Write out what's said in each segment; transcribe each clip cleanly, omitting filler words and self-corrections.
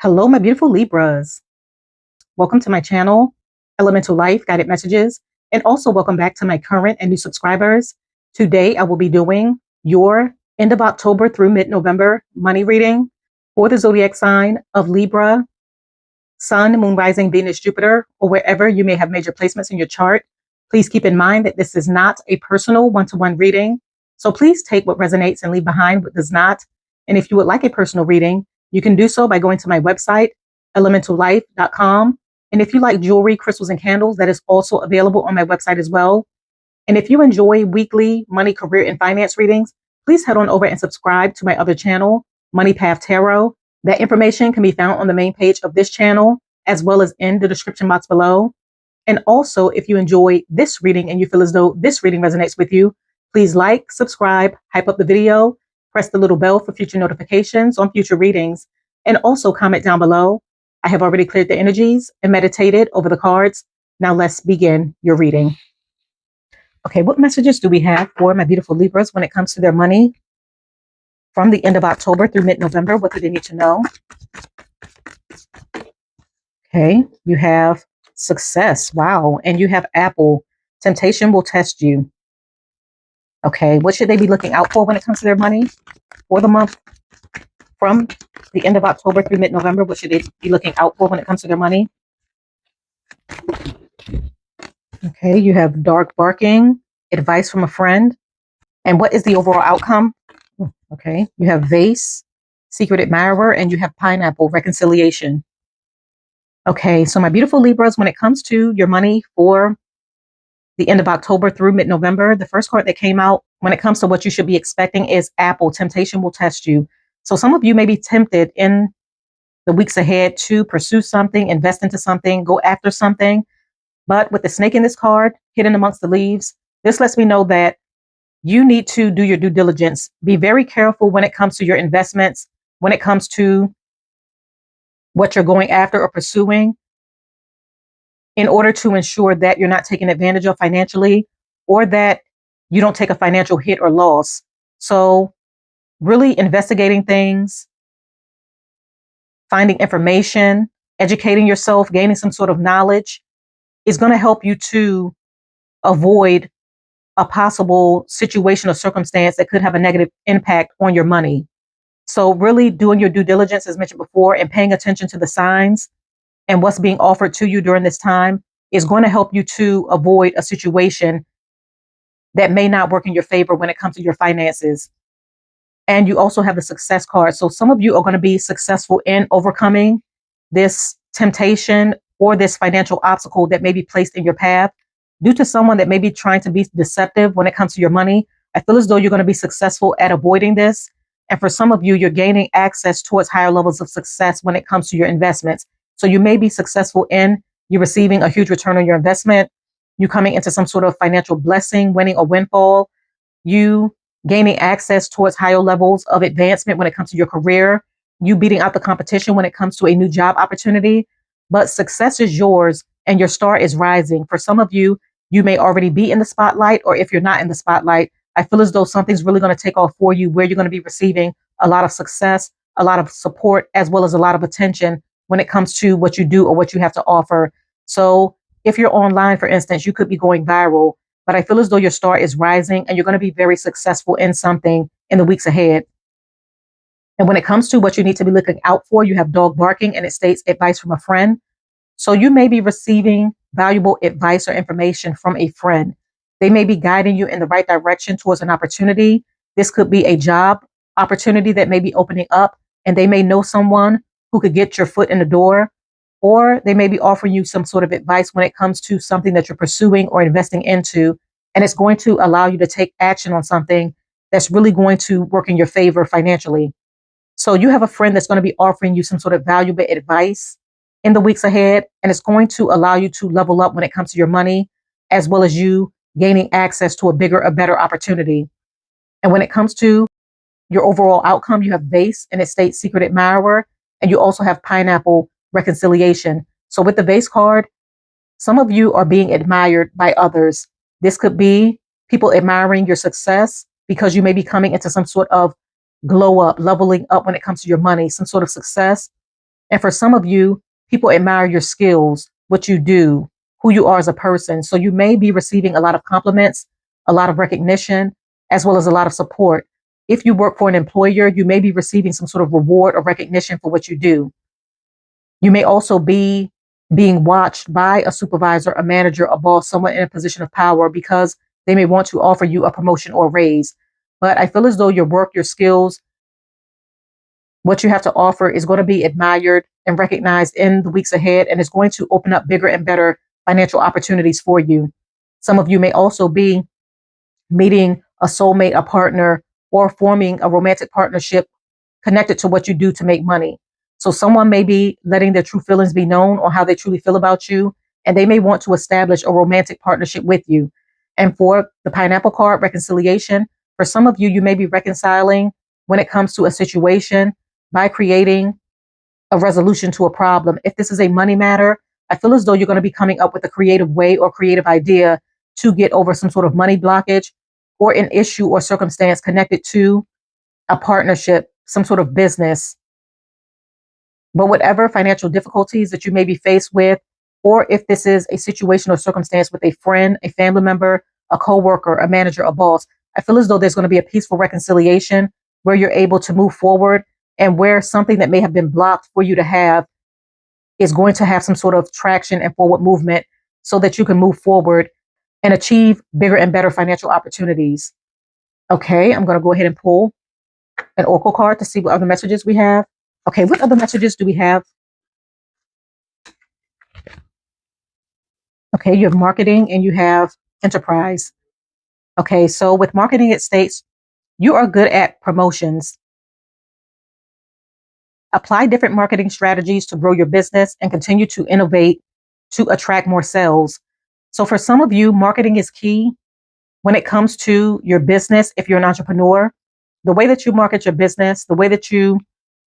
Hello, my beautiful Libras. Welcome to my channel, EleMental Lyfe Guided Messages, and also welcome back to my current and new subscribers. Today, I will be doing your end of October through mid-November money reading for the zodiac sign of Libra, Sun, Moon, Rising, Venus, Jupiter, or wherever you may have major placements in your chart. Please keep in mind that this is not a personal one-to-one reading, so please take what resonates and leave behind what does not. And if you would like a personal reading, you can do so by going to my website, ElementalLyfe.com. And if you like jewelry, crystals, and candles, that is also available on my website as well. And if you enjoy weekly money, career, and finance readings, please head on over and subscribe to my other channel, Money Path Tarot. That information can be found on the main page of this channel, as well as in the description box below. And also, if you enjoy this reading and you feel as though this reading resonates with you, please like, subscribe, hype up the video, press the little bell for future notifications on future readings, and also comment down below. I have already cleared the energies and meditated over the cards. Now let's begin your reading. Okay, what messages do we have for my beautiful Libras when it comes to their money from the end of October through mid-November? What do they need to know? Okay, you have success. Wow. And you have Apple. Temptation will test you. Okay, what should they be looking out for when it comes to their money for the month from the end of October through mid-November? What should they be looking out for when it comes to their money? Okay, you have dark barking, advice from a friend. And what is the overall outcome? Okay, you have vase, secret admirer, and you have pineapple, reconciliation. Okay, so my beautiful Libras, when it comes to your money for the end of October through mid-November, the first card that came out when it comes to what you should be expecting is Apple. Temptation will test you. So some of you may be tempted in the weeks ahead to pursue something, invest into something, go after something. But with the snake in this card hidden amongst the leaves, this lets me know that you need to do your due diligence. Be very careful when it comes to your investments, when it comes to what you're going after or pursuing, in order to ensure that you're not taken advantage of financially or that you don't take a financial hit or loss. So really investigating things, finding information, educating yourself, gaining some sort of knowledge is going to help you to avoid a possible situation or circumstance that could have a negative impact on your money. So really doing your due diligence, as mentioned before, and paying attention to the signs and what's being offered to you during this time is going to help you to avoid a situation that may not work in your favor when it comes to your finances. And you also have the success card. So some of you are going to be successful in overcoming this temptation or this financial obstacle that may be placed in your path due to someone that may be trying to be deceptive when it comes to your money. I feel as though you're going to be successful at avoiding this. And for some of you, you're gaining access towards higher levels of success when it comes to your investments. So you may be successful in you receiving a huge return on your investment, you coming into some sort of financial blessing, winning or windfall, you gaining access towards higher levels of advancement when it comes to your career, you beating out the competition when it comes to a new job opportunity. But success is yours and your star is rising. For some of you, you may already be in the spotlight, or if you're not in the spotlight, I feel as though something's really going to take off for you where you're going to be receiving a lot of success, a lot of support, as well as a lot of attention when it comes to what you do or what you have to offer. So if you're online, for instance, you could be going viral, but I feel as though your star is rising and you're going to be very successful in something in the weeks ahead. And when it comes to what you need to be looking out for, you have dog barking and it states advice from a friend. So you may be receiving valuable advice or information from a friend. They may be guiding you in the right direction towards an opportunity. This could be a job opportunity that may be opening up, and they may know someone who could get your foot in the door, or they may be offering you some sort of advice when it comes to something that you're pursuing or investing into, and it's going to allow you to take action on something that's really going to work in your favor financially. So you have a friend that's going to be offering you some sort of valuable advice in the weeks ahead, and it's going to allow you to level up when it comes to your money, as well as you gaining access to a bigger, a better opportunity. And when it comes to your overall outcome, you have vase and it states secret admirer, and you also have pineapple, reconciliation. So with the vase card, some of you are being admired by others. This could be people admiring your success because you may be coming into some sort of glow up, leveling up when it comes to your money, some sort of success. And for some of you, people admire your skills, what you do, who you are as a person. So you may be receiving a lot of compliments, a lot of recognition, as well as a lot of support. If you work for an employer, you may be receiving some sort of reward or recognition for what you do. You may also be being watched by a supervisor, a manager, a boss, someone in a position of power because they may want to offer you a promotion or raise. But I feel as though your work, your skills, what you have to offer is going to be admired and recognized in the weeks ahead, and it's going to open up bigger and better financial opportunities for you. Some of you may also be meeting a soulmate, a partner, or forming a romantic partnership connected to what you do to make money. So someone may be letting their true feelings be known or how they truly feel about you, and they may want to establish a romantic partnership with you. And for the pineapple card, reconciliation, for some of you, you may be reconciling when it comes to a situation by creating a resolution to a problem. If this is a money matter, I feel as though you're going to be coming up with a creative way or creative idea to get over some sort of money blockage or an issue or circumstance connected to a partnership, some sort of business. But whatever financial difficulties that you may be faced with, or if this is a situation or circumstance with a friend, a family member, a coworker, a manager, a boss, I feel as though there's going to be a peaceful reconciliation where you're able to move forward and where something that may have been blocked for you to have is going to have some sort of traction and forward movement so that you can move forward and achieve bigger and better financial opportunities. Okay, I'm going to go ahead and pull an oracle card to see what other messages we have. Okay, what other messages do we have? Okay, you have marketing and you have enterprise. Okay, so with marketing, it states you are good at promotions. Apply different marketing strategies to grow your business and continue to innovate to attract more sales. So for some of you, marketing is key when it comes to your business. If you're an entrepreneur, the way that you market your business, the way that you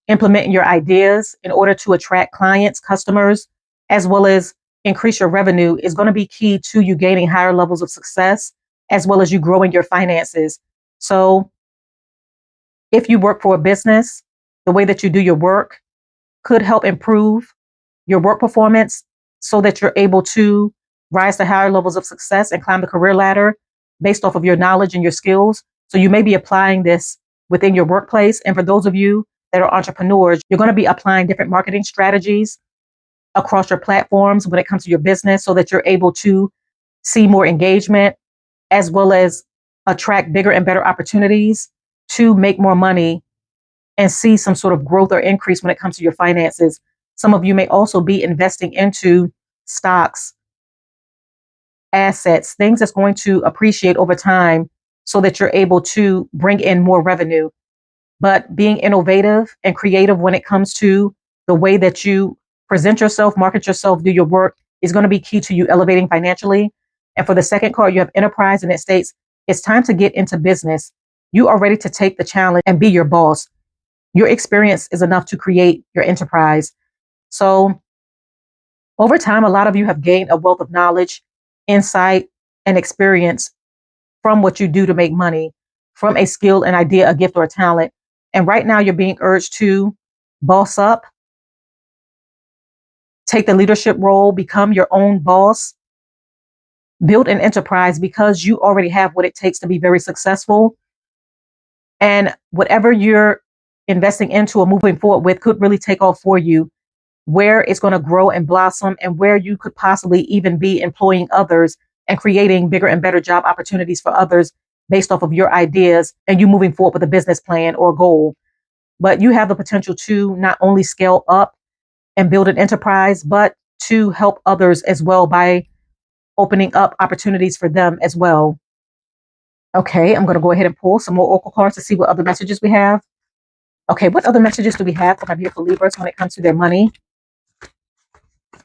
implement your ideas in order to attract clients, customers, as well as increase your revenue is going to be key to you gaining higher levels of success, as well as you growing your finances. So if you work for a business, the way that you do your work could help improve your work performance so that you're able to rise to higher levels of success and climb the career ladder based off of your knowledge and your skills. So you may be applying this within your workplace. And for those of you that are entrepreneurs, you're going to be applying different marketing strategies across your platforms when it comes to your business so that you're able to see more engagement as well as attract bigger and better opportunities to make more money and see some sort of growth or increase when it comes to your finances. Some of you may also be investing into stocks, assets, things that's going to appreciate over time so that you're able to bring in more revenue. But being innovative and creative when it comes to the way that you present yourself, market yourself, do your work is going to be key to you elevating financially. And for the second card, you have enterprise, and it states, it's time to get into business. You are ready to take the challenge and be your boss. Your experience is enough to create your enterprise. So over time, a lot of you have gained a wealth of knowledge, insight, and experience from what you do to make money, from a skill, an idea, a gift, or a talent. And right now you're being urged to boss up, take the leadership role, become your own boss, build an enterprise because you already have what it takes to be very successful. And whatever you're investing into or moving forward with could really take off for you, where it's going to grow and blossom and where you could possibly even be employing others and creating bigger and better job opportunities for others based off of your ideas and you moving forward with a business plan or goal. But you have the potential to not only scale up and build an enterprise, but to help others as well by opening up opportunities for them as well. Okay, I'm going to go ahead and pull some more oracle cards to see what other messages we have. Okay, what other messages do we have for my beautiful Libras when it comes to their money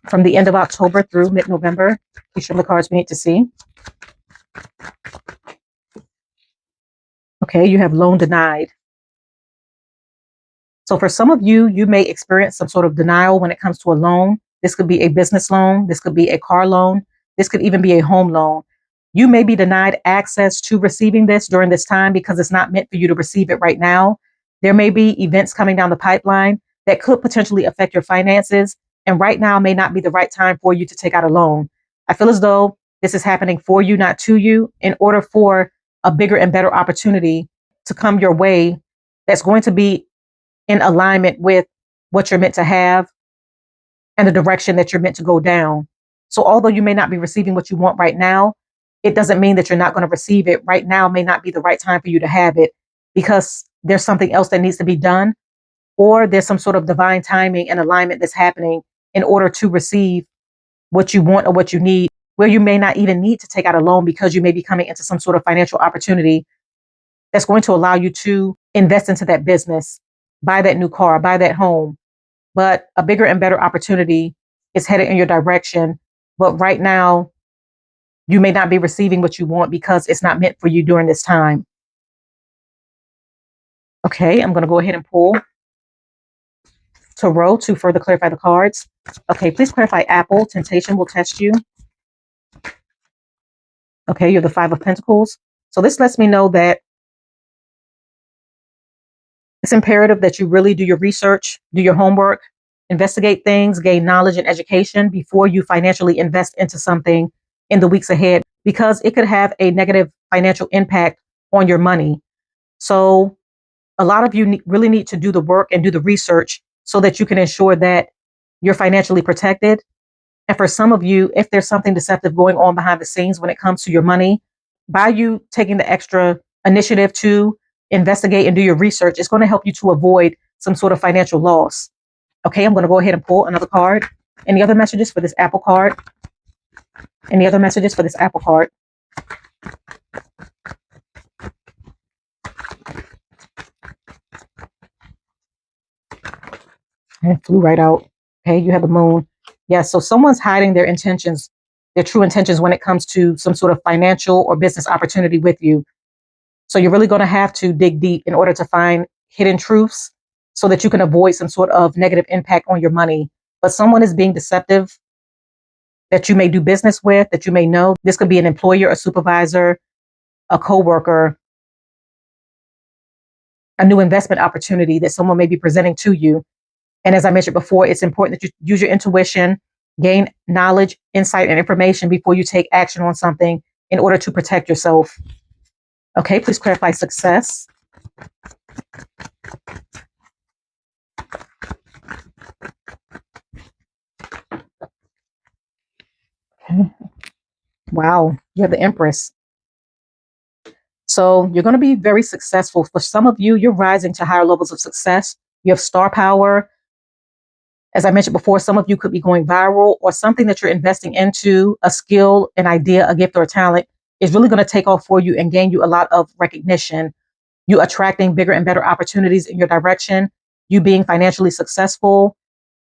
from the end of October through mid-November? Please show the cards we need to see. Okay, you have loan denied. So for some of you, you may experience some sort of denial when it comes to a loan. This could be a business loan. This could be a car loan. This could even be a home loan. You may be denied access to receiving this during this time because it's not meant for you to receive it right now. There may be events coming down the pipeline that could potentially affect your finances. And right now may not be the right time for you to take out a loan. I feel as though this is happening for you, not to you, in order for a bigger and better opportunity to come your way that's going to be in alignment with what you're meant to have and the direction that you're meant to go down. So although you may not be receiving what you want right now, it doesn't mean that you're not going to receive it. Right now may not be the right time for you to have it because there's something else that needs to be done, or there's some sort of divine timing and alignment that's happening in order to receive what you want or what you need, where you may not even need to take out a loan because you may be coming into some sort of financial opportunity that's going to allow you to invest into that business, buy that new car, buy that home. But a bigger and better opportunity is headed in your direction. But right now, you may not be receiving what you want because it's not meant for you during this time. Okay, I'm going to go ahead and pull Tarot to further clarify the cards. Okay, please clarify Apple. Temptation will test you. Okay, you're the Five of Pentacles. So this lets me know that it's imperative that you really do your research, do your homework, investigate things, gain knowledge and education before you financially invest into something in the weeks ahead, because it could have a negative financial impact on your money. So a lot of you really need to do the work and do the research so that you can ensure that you're financially protected. And for some of you, if there's something deceptive going on behind the scenes when it comes to your money, by you taking the extra initiative to investigate and do your research, it's going to help you to avoid some sort of financial loss. Okay, I'm going to go ahead and pull another card. Any other messages for this Apple card? Any other messages for this Apple card? It flew right out. Okay, you have the moon. Yeah, so someone's hiding their intentions, their true intentions when it comes to some sort of financial or business opportunity with you. So you're really going to have to dig deep in order to find hidden truths so that you can avoid some sort of negative impact on your money. But someone is being deceptive that you may do business with, that you may know. This could be an employer, a supervisor, a coworker, a new investment opportunity that someone may be presenting to you. And as I mentioned before, it's important that you use your intuition, gain knowledge, insight, and information before you take action on something in order to protect yourself. Okay, please clarify success. Okay. Wow, you have the Empress. So you're going to be very successful. For some of you, you're rising to higher levels of success. You have star power. As I mentioned before, some of you could be going viral, or something that you're investing into, a skill, an idea, a gift, or a talent is really going to take off for you and gain you a lot of recognition. You attracting bigger and better opportunities in your direction, you being financially successful,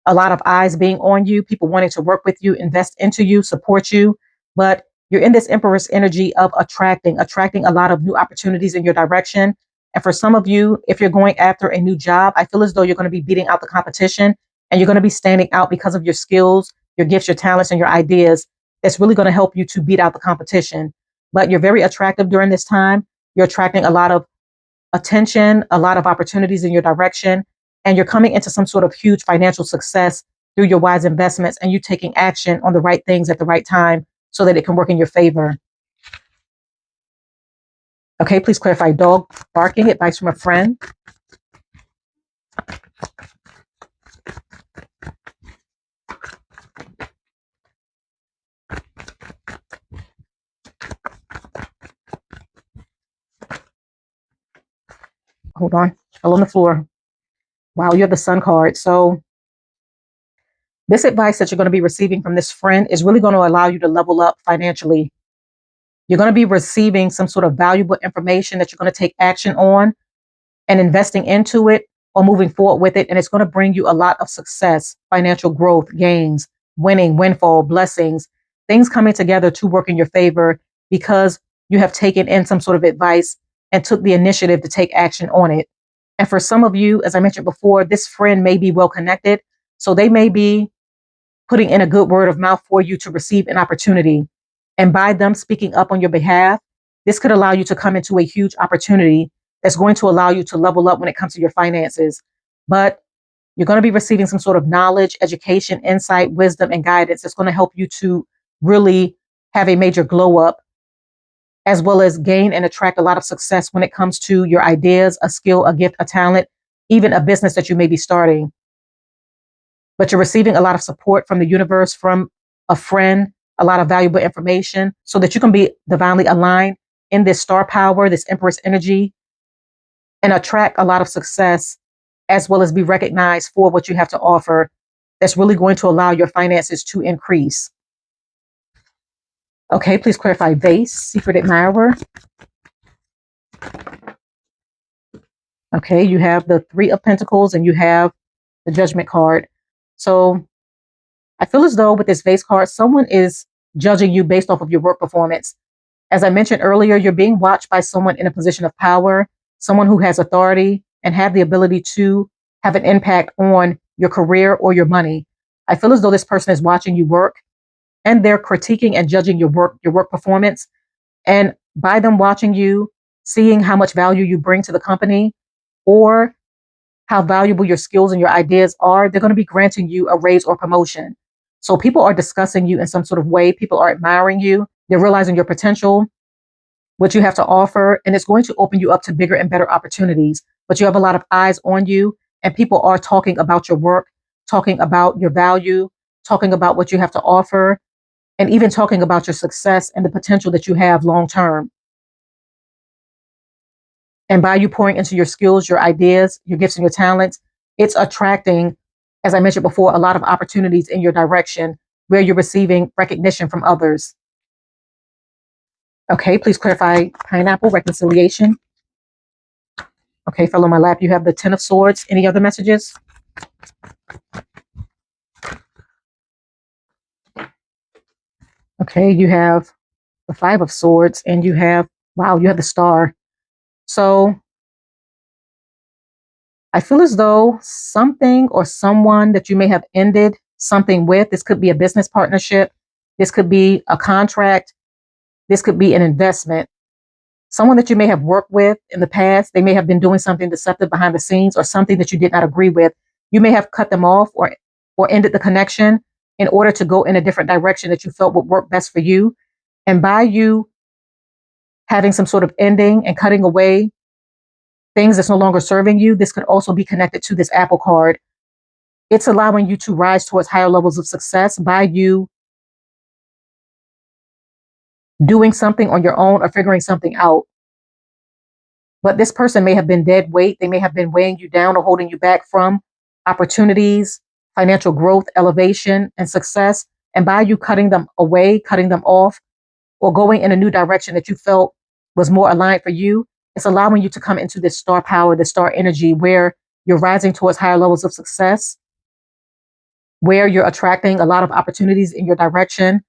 a lot of eyes being on you, people wanting to work with you, invest into you, support you. But you're in this Empress energy of attracting a lot of new opportunities in your direction. And for some of you, if you're going after a new job, I feel as though you're going to be beating out the competition, and you're going to be standing out because of your skills, your gifts, your talents, and your ideas. That's really going to help you to beat out the competition. But you're very attractive during this time. You're attracting a lot of attention, a lot of opportunities in your direction, and you're coming into some sort of huge financial success through your wise investments, and you taking action on the right things at the right time so that it can work in your favor. Okay, please clarify dog barking, advice from a friend. Hold on, fell on the floor. Wow, you have the Sun card. So this advice that you're going to be receiving from this friend is really going to allow you to level up financially. You're going to be receiving some sort of valuable information that you're going to take action on and investing into it or moving forward with it. And it's going to bring you a lot of success, financial growth, gains, winning, windfall, blessings, things coming together to work in your favor because you have taken in some sort of advice and took the initiative to take action on it. And for some of you, as I mentioned before, this friend may be well connected. So they may be putting in a good word of mouth for you to receive an opportunity. And by them speaking up on your behalf, this could allow you to come into a huge opportunity that's going to allow you to level up when it comes to your finances. But You're going to be receiving some sort of knowledge, education, insight, wisdom, and guidance that's going to help you to really have a major glow up, as well as gain and attract a lot of success when it comes to your ideas, a skill, a gift, a talent, even a business that you may be starting. But you're receiving a lot of support from the universe, from a friend, a lot of valuable information so that you can be divinely aligned in this star power, this Empress energy, and attract a lot of success, as well as be recognized for what you have to offer. That's really going to allow your finances to increase. Okay, please clarify vase, secret admirer. Okay, you have the Three of Pentacles and you have the Judgment card. So I feel as though with this vase card, someone is judging you based off of your work performance. As I mentioned earlier, you're being watched by someone in a position of power, someone who has authority and have the ability to have an impact on your career or your money. I feel as though this person is watching you work and they're critiquing and judging your work performance. And by them watching you, seeing how much value you bring to the company or how valuable your skills and your ideas are, they're going to be granting you a raise or promotion. So people are discussing you in some sort of way. People are admiring you. They're realizing your potential, what you have to offer, and it's going to open you up to bigger and better opportunities. But you have a lot of eyes on you, and people are talking about your work, talking about your value, talking about what you have to offer, and even talking about your success and the potential that you have long term. And by you pouring into your skills, your ideas, your gifts, and your talents, it's attracting, as I mentioned before, a lot of opportunities in your direction where you're receiving recognition from others. Okay, please clarify pineapple reconciliation. Okay, fellow my lap, you have the Ten of Swords. Any other messages? Okay, you have the Five of Swords and you have, wow, you have the Star. So I feel as though something or someone that you may have ended something with, this could be a business partnership, this could be a contract, this could be an investment. Someone that you may have worked with in the past, they may have been doing something deceptive behind the scenes or something that you did not agree with. You may have cut them off or ended the connection in order to go in a different direction that you felt would work best for you. And by you having some sort of ending and cutting away things that's no longer serving you, this could also be connected to this Apple card. It's allowing you to rise towards higher levels of success by you doing something on your own or figuring something out. But this person may have been dead weight. They may have been weighing you down or holding you back from opportunities, financial growth, elevation, and success. And by you cutting them away, cutting them off, or going in a new direction that you felt was more aligned for you, it's allowing you to come into this star power, this star energy where you're rising towards higher levels of success, where you're attracting a lot of opportunities in your direction,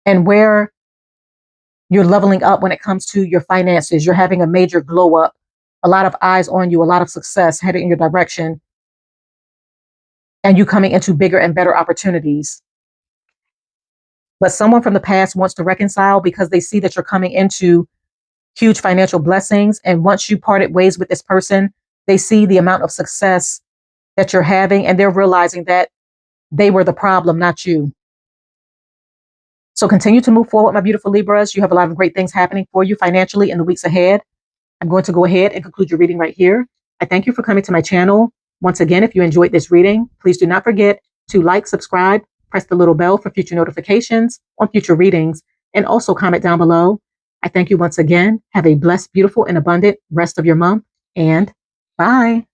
and where you're leveling up when it comes to your finances. You're having a major glow up, a lot of eyes on you, a lot of success headed in your direction, and you coming into bigger and better opportunities. But someone from the past wants to reconcile because they see that you're coming into huge financial blessings. And once you parted ways with this person, they see the amount of success that you're having, and they're realizing that they were the problem, not you. So continue to move forward, my beautiful Libras. You have a lot of great things happening for you financially in the weeks ahead. I'm going to go ahead and conclude your reading right here. I thank you for coming to my channel. Once again, if you enjoyed this reading, please do not forget to like, subscribe, press the little bell for future notifications on future readings, and also comment down below. I thank you once again. Have a blessed, beautiful, and abundant rest of your month, and bye.